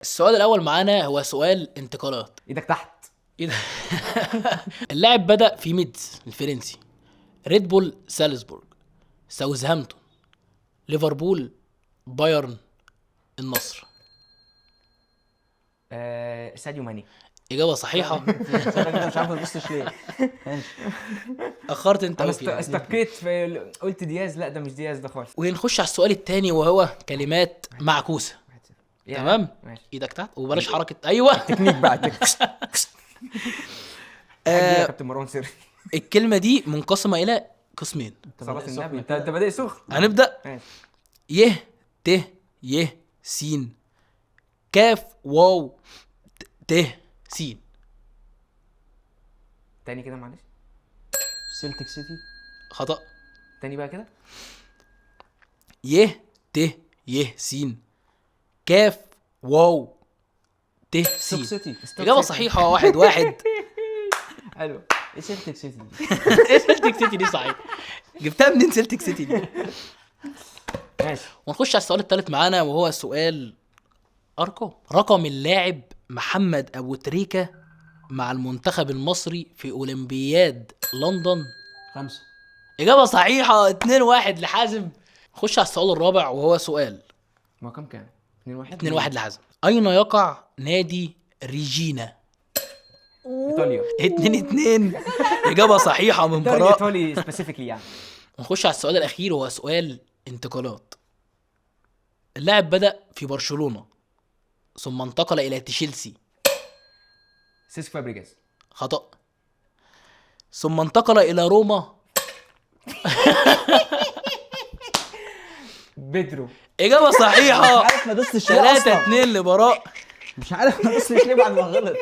السؤال الاول معانا هو سؤال انتقالات. ايدك تحت. ايه ده؟ اللاعب بدأ في ميدز الفرنسي، ريد بول سالزبورج، ساوثهامبتون، ليفربول، بايرن، النصر. ساديو ماني. اجابه صحيحه. انا مش عارف ابصش ليه. ماشي. اخرت انت انا أوي فيها. استكيت في قلت دياز، لا ده مش دياز ده خالص. ونخش على السؤال الثاني وهو كلمات معكوسه. تمام. ماشي. ايدك تحت وبلاش حركه. ايوه. تكنيك بقى. يا كابتن مروان سري. الكلمه دي منقسمه الى قسمين. صلاة النبي، انت بادئ سخن. هنبدا. ماشي. يه ت يه سين كاف واو ت سين. تاني كده معلش. سيلتيك سيتي. خطأ. تاني بقى كده. يه ت يه سين كاف واو ت ستوك سين. سيتي. إجابة صحيحة. 1-1. حلو. ايه سيلتيك سيتي دي؟ ايه سيلتيك سيتي دي صحيح؟ جبتها منين سيلتيك سيتي دي؟ ماشي. ونخش على السؤال الثالث معانا وهو سؤال أرقام. رقم اللاعب محمد أبو تريكة مع المنتخب المصري في أولمبياد لندن. 5. إجابة صحيحة. 2-1 لحازم. نخش على السؤال الرابع وهو سؤال ما كام 2-1. 2-1 لحازم. أين يقع نادي ريجينا؟ ايطاليا. 2-2. إجابة صحيحة من براء. ايطالي سبيسيفيكلي يعني. ونخش على السؤال الأخير وهو سؤال انتقالات. اللاعب بدأ في برشلونة ثم انتقل إلى تشيلسي. سيسك فابريجاز. خطأ. ثم انتقل إلى روما. بيدرو. إجابة مش صحيحة. عارف ما دوستش ليه اصلا. 3-2 لبراء. مش عارف ما دوستش ليه بعد ما غلط.